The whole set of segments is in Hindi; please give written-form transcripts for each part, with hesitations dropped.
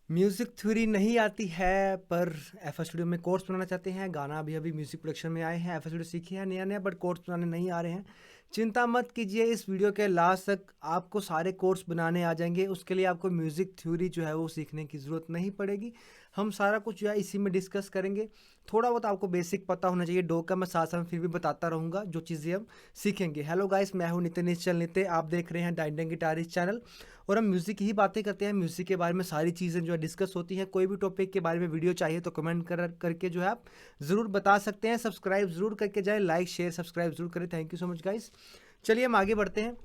म्यूज़िक थ्योरी नहीं आती है पर एफएल स्टूडियो में कोर्स बनाना चाहते हैं। गाना अभी अभी म्यूज़िक प्रोडक्शन में आए हैं, एफएल स्टूडियो सीखे हैं नया नया, बट कोर्स बनाने नहीं आ रहे हैं। चिंता मत कीजिए, इस वीडियो के लास्ट तक आपको सारे कोर्स बनाने आ जाएंगे। उसके लिए आपको म्यूज़िक थ्योरी जो है वो सीखने की ज़रूरत नहीं पड़ेगी। हम सारा कुछ जो है इसी में डिस्कस करेंगे। थोड़ा बहुत आपको बेसिक पता होना चाहिए डो का, मैं साथ साथ फिर भी बताता रहूँगा जो चीज़ें हम सीखेंगे। हेलो गाइस, मैं हूँ नितिन निश्चल नित्य, आप देख रहे हैं डाइंडिंग गिटारिस्ट चैनल और हम म्यूज़िक की ही बातें करते हैं। म्यूज़िक के बारे में सारी चीज़ें जो है डिस्कस होती हैं। कोई भी टॉपिक के बारे में वीडियो चाहिए तो कमेंट करके जो है आप ज़रूर बता सकते हैं। सब्सक्राइब ज़रूर करके जाए, लाइक शेयर सब्सक्राइब ज़रूर करें। Thank you so much guys. चलिए हम आगे बढ़ते हैं।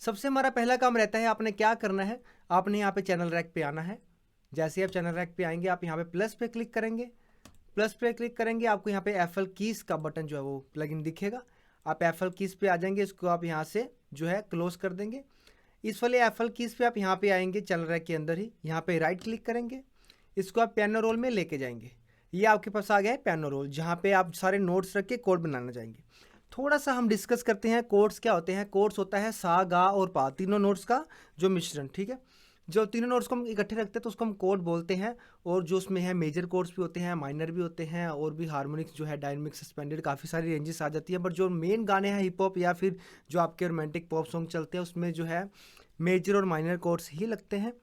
सबसे हमारा पहला काम रहता है, आपने क्या करना है, आपने यहाँ पे चैनल रैक पे आना है। जैसे ही आप चैनल रैक पे आएंगे, आप यहाँ पे प्लस पे क्लिक करेंगे। प्लस पे क्लिक करेंगे, आपको यहाँ पे एफएल कीज का बटन जो है वो प्लगइन दिखेगा। आप एफएल कीज पे आ जाएंगे, इसको आप यहाँ से जो है क्लोज कर देंगे। इस वाले एफएल कीज पे आप यहाँ पे आएंगे, चैनल रैक के अंदर ही यहाँ पे राइट क्लिक करेंगे। इसको आप पियानो रोल में लेके जाएंगे। ये आपके पास आ गया है पियानो रोल, जहाँ पे आप सारे नोट्स रख के कोड बनाना चाहेंगे। थोड़ा सा हम डिस्कस करते हैं कोड्स क्या होते हैं। कोड्स होता है सा गा और पा, तीनों नोट्स का जो मिश्रण, ठीक है। जो तीनों नोट्स को हम इकट्ठे रखते हैं तो उसको हम कोड बोलते हैं। और जो उसमें है मेजर कोड्स भी होते हैं, माइनर भी होते हैं, और भी हार्मोनिक्स जो है डायनामिक सस्पेंडेड, काफ़ी सारी रेंजेस आ जाती हैं। बट जो मेन गाने हैं हिप हॉप या फिर जो आपके रोमांटिक पॉप सॉन्ग चलते हैं, उसमें जो है मेजर और माइनर कोड्स ही लगते हैं।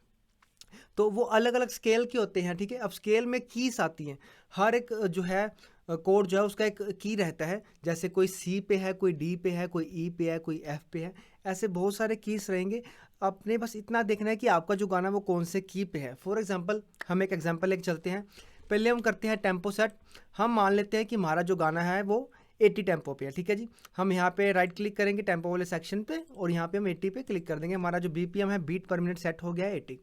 तो वो अलग अलग स्केल के होते हैं, ठीक है। अब स्केल में कीज आती हैं। हर एक जो है कोड जो है उसका एक की रहता है। जैसे कोई सी पे है, कोई डी पे है, कोई ई पे है, कोई एफ पे है। ऐसे बहुत सारे कीज रहेंगे। अपने बस इतना देखना है कि आपका जो गाना वो कौन से की पे है। फॉर एग्जांपल हम एक एग्जांपल एक चलते हैं। पहले हम करते हैं टेम्पो सेट। हम मान लेते हैं कि हमारा जो गाना है वो 80 टेम्पो पे है, ठीक है जी। हम यहाँ पे राइट क्लिक करेंगे टेम्पो वाले सेक्शन पे और यहाँ पे हम 80 पे क्लिक कर देंगे। हमारा जो बीपीएम है, बीट पर मिनट, सेट हो गया है 80।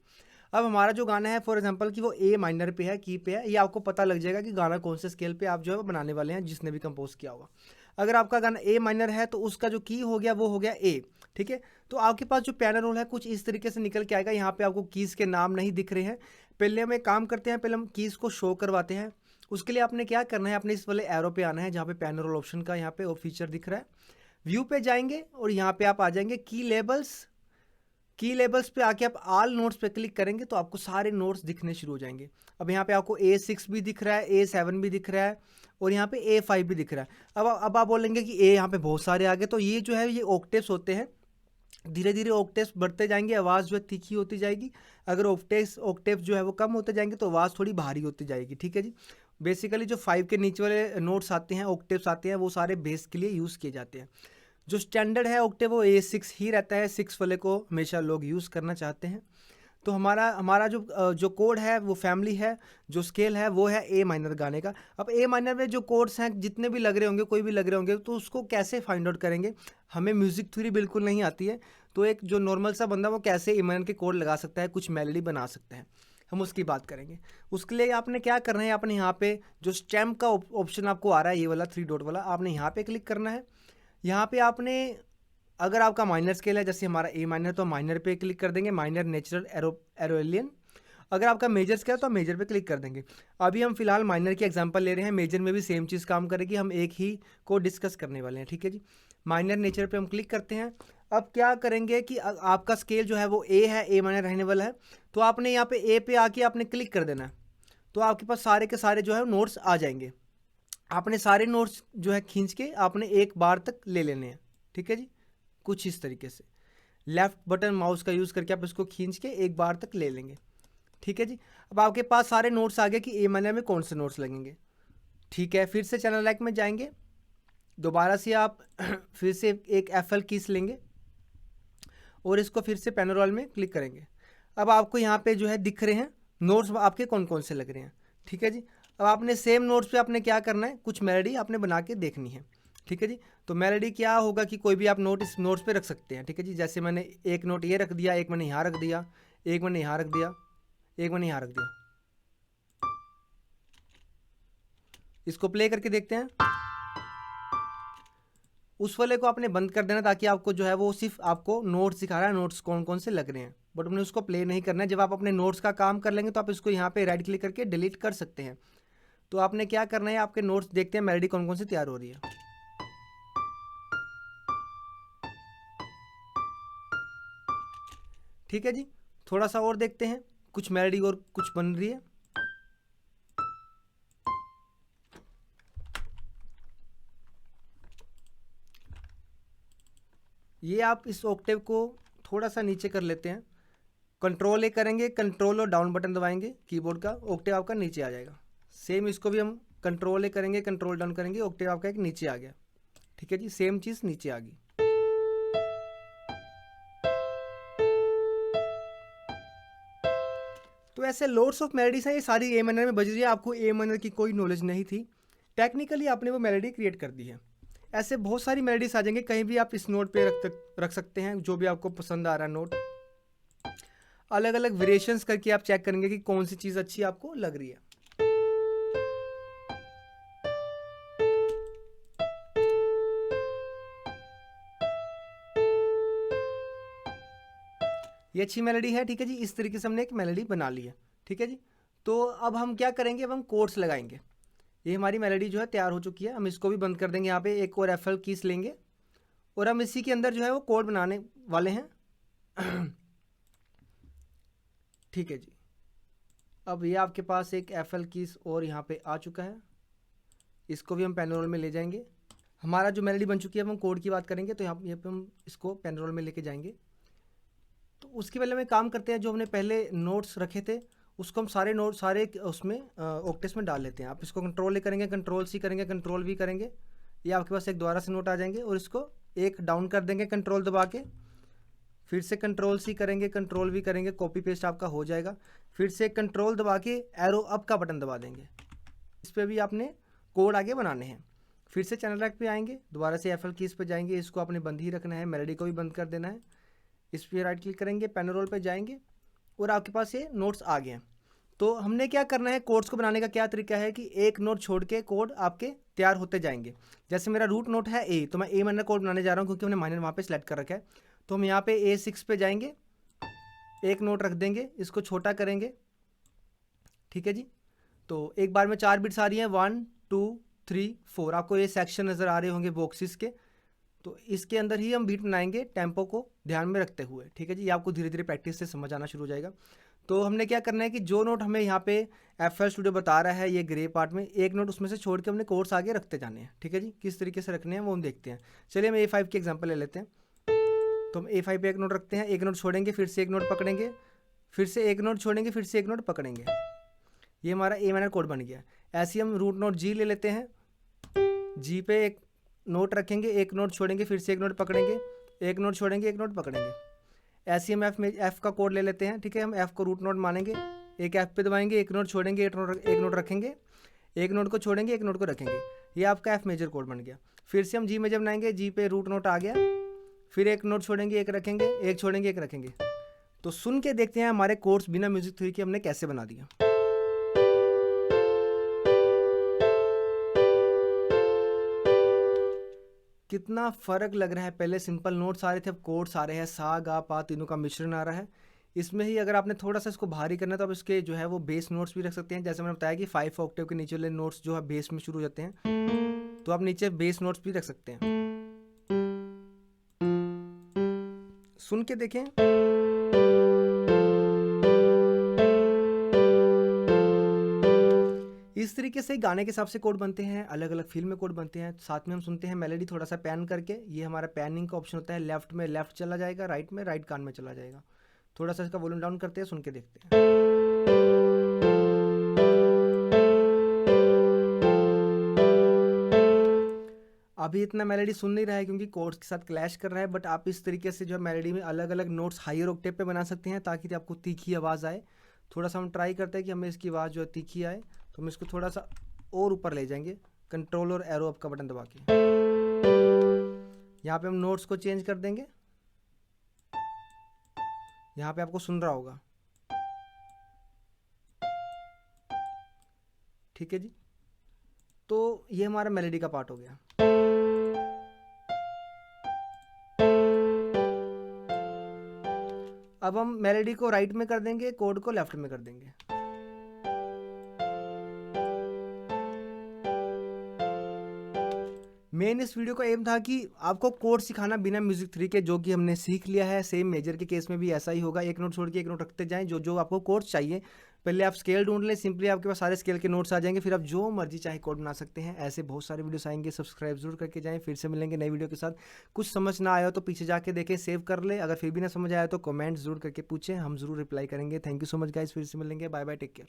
अब हमारा जो गाना है फॉर एग्जांपल कि वो ए माइनर पे है, की पे है, ये आपको पता लग जाएगा कि गाना कौन से स्केल पे आप जो है वो बनाने वाले हैं, जिसने भी कंपोज किया होगा। अगर आपका गाना ए माइनर है तो उसका जो की हो गया वो हो गया ए, ठीक है। तो आपके पास जो पियानो रोल है कुछ इस तरीके से निकल के आएगा। यहाँ पे आपको कीज के नाम नहीं दिख रहे हैं। पहले हम एक काम करते हैं, पहले हम कीज को शो करवाते हैं। उसके लिए आपने क्या करना है, अपने इस वाले एरो पे आना है जहाँ पे पियानो रोल ऑप्शन का यहाँ पे वो फीचर दिख रहा है। व्यू पे जाएंगे और यहाँ पे आप आ जाएंगे की लेबल्स। की लेबल्स पे आके आप ऑल नोट्स पे क्लिक करेंगे तो आपको सारे नोट्स दिखने शुरू हो जाएंगे। अब यहाँ पे आपको A6 भी दिख रहा है, A7 भी दिख रहा है और यहाँ पे A5 भी दिख रहा है। अब आप बोलेंगे कि ए यहाँ पे बहुत सारे आ गए, तो ये जो है ये ऑक्टेव्स होते हैं। धीरे धीरे ऑक्टेव्स बढ़ते जाएंगे, आवाज़ जो है तीखी होती जाएगी। अगर ऑक्टेव्स जो है वो कम होते जाएंगे तो आवाज़ थोड़ी भारी होती जाएगी, ठीक है जी। बेसिकली जो 5 के नीचे वाले नोट्स आते हैं, ऑक्टेव्स आते हैं, वो सारे बेस के लिए यूज़ किए जाते हैं। जो स्टैंडर्ड है ऑक्टेव वो A6 ही रहता है। 6 वाले को हमेशा लोग यूज़ करना चाहते हैं। तो हमारा हमारा जो कोड है वो फैमिली है, जो स्केल है वो है ए माइनर गाने का। अब ए माइनर में जो कोड्स हैं जितने भी लग रहे होंगे, कोई भी लग रहे होंगे, तो उसको कैसे फाइंड आउट करेंगे। हमें म्यूज़िक थ्योरी बिल्कुल नहीं आती है, तो एक जो नॉर्मल सा बंदा वो कैसे ए माइनर के कोड लगा सकता है, कुछ मेलोडी बना सकता है, हम उसकी बात करेंगे। उसके लिए आपने क्या करना है, आपने यहाँ पे जो स्टैम्प का ऑप्शन आपको आ रहा है, ये वाला 3 डॉट वाला, आपने यहाँ पे क्लिक करना है। यहाँ पे आपने, अगर आपका माइनर स्केल है जैसे हमारा ए माइनर, तो माइनर पे क्लिक कर देंगे, माइनर नेचुरल एरोलियन। अगर आपका मेजर स्केल है तो मेजर पे क्लिक कर देंगे। अभी हम फिलहाल माइनर की एग्जांपल ले रहे हैं, मेजर में भी सेम चीज़ काम करेगी, हम एक ही को डिस्कस करने वाले हैं, ठीक है जी। माइनर नेचर पे हम क्लिक करते हैं। अब क्या करेंगे कि आपका स्केल जो है वो ए है, ए माइनर रहने वाला है, तो आपने यहाँ पे ए पे आके आपने क्लिक कर देना है। तो आपके पास सारे के सारे जो है नोट्स आ जाएंगे। आपने सारे नोट्स जो है खींच के आपने एक बार तक ले लेने हैं, ठीक है जी। कुछ इस तरीके से लेफ्ट बटन माउस का यूज़ करके आप इसको खींच के एक बार तक ले लेंगे, ठीक है जी। अब आपके पास सारे नोट्स आ गए कि ए माइनर में कौन से नोट्स लगेंगे, ठीक है। फिर से चैनल लाइक में जाएंगे, दोबारा से आप फिर से एक एफएल कीज लेंगे और इसको फिर से पैनोराल में क्लिक करेंगे। अब आपको यहाँ पे जो है दिख रहे हैं नोट्स आपके कौन कौन से लग रहे हैं, ठीक है जी। अब आपने सेम नोट्स पे आपने क्या करना है, कुछ मेलोडी आपने बना के देखनी है, ठीक है जी। तो मेलोडी क्या होगा कि कोई भी आप नोट इस नोट्स पे रख सकते हैं, ठीक है जी। जैसे मैंने एक नोट ये रख दिया, एक मैंने यहाँ रख दिया, एक मैंने यहाँ रख दिया, एक मैंने यहाँ रख दिया। इसको प्ले करके देखते हैं। उस वाले को आपने बंद कर देना ताकि आपको जो है वो सिर्फ आपको नोट्स दिखा रहा है, नोट्स कौन कौन से लग रहे हैं, बट हमने उसको प्ले नहीं करना है। जब आप अपने नोट्स का काम कर लेंगे तो आप इसको यहाँ पे राइट क्लिक करके डिलीट कर सकते हैं। तो आपने क्या करना है, आपके नोट्स देखते हैं मेलोडी कौन कौन सी तैयार हो रही है। ठीक है जी, थोड़ा सा और देखते हैं कुछ मेलोडी और कुछ बन रही है। ये आप इस ऑक्टेव को थोड़ा सा नीचे कर लेते हैं, कंट्रोल ए करेंगे, कंट्रोल और डाउन बटन दबाएंगे कीबोर्ड का, ऑक्टेव आपका नीचे आ जाएगा। सेम इसको भी हम कंट्रोल ए करेंगे, कंट्रोल डाउन करेंगे, ऑक्टेव आपका एक नीचे आ गया। ठीक है जी, सेम चीज़ नीचे आ गई। तो ऐसे लोड्स ऑफ मेलोडीज हैं, ये सारी ए माइनर में बज रही है। आपको ए माइनर की कोई नॉलेज नहीं थी, टेक्निकली आपने वो मेलोडी क्रिएट कर दी है। ऐसे बहुत सारी मेलोडीज आ जाएंगे, कहीं भी आप इस नोट पे रख सकते हैं, जो भी आपको पसंद आ रहा है नोट। अलग अलग वेरिएशंस करके आप चेक करेंगे कि कौन सी चीज़ अच्छी आपको लग रही है। ये अच्छी मेलोडी है। ठीक है जी, इस तरीके से हमने एक मेलोडी बना ली है। ठीक है जी, तो अब हम क्या करेंगे, अब हम कोड्स लगाएंगे। ये हमारी मेलोडी जो है तैयार हो चुकी है, हम इसको भी बंद कर देंगे। यहाँ पे एक और एफएल कीज लेंगे और हम इसी के अंदर जो है वो कोड बनाने वाले हैं। ठीक है जी, अब ये आपके पास एक एफएल कीज और यहाँ पे आ चुका है, इसको भी हम पेन रोल में ले जाएंगे। हमारा जो मेलोडी बन चुकी है, अब हम कोड की बात करेंगे, तो यहाँ पे हम इसको पेन रोल में लेके जाएंगे। तो उसके पहले में काम करते हैं, जो हमने पहले नोट्स रखे थे उसको हम सारे नोट सारे उसमें ऑक्टेस में डाल लेते हैं। आप इसको कंट्रोल ए करेंगे, कंट्रोल सी करेंगे, कंट्रोल वी करेंगे, ये आपके पास एक दोबारा से नोट आ जाएंगे और इसको एक डाउन कर देंगे कंट्रोल दबा के, फिर से कंट्रोल सी करेंगे, कंट्रोल वी करेंगे, कॉपी पेस्ट आपका हो जाएगा। फिर से कंट्रोल दबा के एरो अप का बटन दबा देंगे। इस पर भी आपने कोड आगे बनाने हैं। फिर से चैनल रैक पे आएंगे, दोबारा से एफएल कीज पे जाएंगे, इसको आपने बंद ही रखना है, मेलोडी को भी बंद कर देना है। इस पर राइट क्लिक करेंगे, पेन रोल पे जाएंगे और आपके पास ये नोट्स आ गए हैं। तो हमने क्या करना है, कोड्स को बनाने का क्या तरीका है कि एक नोट छोड़ के कोड आपके तैयार होते जाएंगे। जैसे मेरा रूट नोट है ए, तो मैं ए माइनर कोड बनाने जा रहा हूँ क्योंकि हमने माइनर वहाँ पे सेलेक्ट कर रखा है। तो हम यहाँ पे A6 पे जाएंगे, एक नोट रख देंगे, इसको छोटा करेंगे। ठीक है जी, तो एक बार में 4 बिट्स आ रही हैं, 1 2 3 4। आपको ये सेक्शन नज़र आ रहे होंगे बॉक्सेस के, तो इसके अंदर ही हम बीट बनाएंगे टेम्पो को ध्यान में रखते हुए। ठीक है जी, ये आपको धीरे धीरे प्रैक्टिस से समझ आना शुरू हो जाएगा। तो हमने क्या करना है कि जो नोट हमें यहाँ पे एफएल स्टूडियो बता रहा है, ये ग्रे पार्ट में एक नोट उसमें से छोड़ के हमने कोर्स आगे रखते जाने हैं। ठीक है जी, किस तरीके से रखने हैं वो हम देखते हैं। चलिए हम A5 की एग्जांपल ले लेते हैं। तो हम A5 पे एक नोट रखते हैं, एक नोट छोड़ेंगे, फिर से एक नोट पकड़ेंगे, फिर से एक नोट छोड़ेंगे, फिर से एक नोट पकड़ेंगे। ये हमारा ए माइनर कोड बन गया। ऐसे ही हम रूट नोट G ले लेते हैं, G पे एक नोट रखेंगे, एक नोट छोड़ेंगे, फिर से एक नोट पकड़ेंगे, एक नोट छोड़ेंगे, एक नोट पकड़ेंगे। ऐसे हम एफ का कोड ले लेते हैं। ठीक है, हम एफ को रूट नोट मानेंगे, एक एफ पे दबाएंगे, एक नोट छोड़ेंगे, एक नोट रखेंगे, एक नोट को छोड़ेंगे, एक नोट को रखेंगे। ये आपका एफ मेजर कोड बन गया। फिर से हम जी मेजर बनाएंगे, जी पे रूट नोट आ गया, फिर एक नोट छोड़ेंगे, एक रखेंगे, एक छोड़ेंगे, एक रखेंगे। तो सुन के देखते हैं हमारे कोर्स बिना म्यूजिक थ्योरी के हमने कैसे बना दिया। कितना फ़र्क लग रहा है, पहले सिंपल नोट्स आ रहे थे, अब कोड्स आ रहे हैं, सा गा पा तीनों का मिश्रण आ रहा है। इसमें ही अगर आपने थोड़ा सा इसको भारी करना है तो आप इसके जो है वो बेस नोट्स भी रख सकते हैं। जैसे मैंने बताया कि 5 ऑक्टेव के नीचे वाले नोट्स जो है बेस में शुरू हो जाते हैं, तो आप नीचे बेस नोट्स भी रख सकते हैं। सुन के देखें, इस तरीके से गाने के हिसाब से कोड बनते हैं, अलग अलग फील में कोड बनते हैं। साथ में हम सुनते हैं मेलोडी थोड़ा सा पैन करके, ये हमारा पैनिंग का ऑप्शन होता है। लेफ्ट में लेफ्ट चला जाएगा, राइट में राइट कान में चला जाएगा। थोड़ा सा इसका वॉल्यूम डाउन करते हैं, सुन के देखते हैं। अभी इतना मेलोडी सुन नहीं रहा है क्योंकि कोड्स के साथ क्लैश कर रहा है, बट आप इस तरीके से जो है मेलोडी में अलग अलग नोट्स हायर ऑक्टेव पे बना सकते हैं ताकि आपको तीखी आवाज़ आए। थोड़ा सा हम ट्राई करते हैं कि हमें इसकी आवाज़ जो है तीखी आए, तो हम इसको थोड़ा सा और ऊपर ले जाएंगे, कंट्रोल और एरो अप का बटन दबा के। यहाँ पे हम नोट्स को चेंज कर देंगे, यहाँ पे आपको सुन रहा होगा। ठीक है जी, तो ये हमारा मेलोडी का पार्ट हो गया। अब हम मेलोडी को राइट में कर देंगे, कोड को लेफ्ट में कर देंगे। मेन इस वीडियो का एम था कि आपको कोड सिखाना बिना म्यूजिक थ्री के, जो कि हमने सीख लिया है। सेम मेजर के केस में भी ऐसा ही होगा, एक नोट छोड़ के एक नोट रखते जाएं। जो जो आपको कोड्स चाहिए, पहले आप स्केल ढूंढ लें, सिंपली आपके पास सारे स्केल के नोट्स आ जाएंगे, फिर आप जो मर्जी चाहे कोड बना सकते हैं। ऐसे बहुत सारे वीडियोस आएंगे, सब्सक्राइब जरूर करके जाएं। फिर से मिलेंगे नई वीडियो के साथ। कुछ समझ ना आया हो तो पीछे जाके देखें, सेव कर ले। अगर फिर भी ना समझ आया तो कमेंट जरूर करके पूछें, हम जरूर रिप्लाई करेंगे। Thank you so much guys, फिर से मिलेंगे। Bye bye, take care.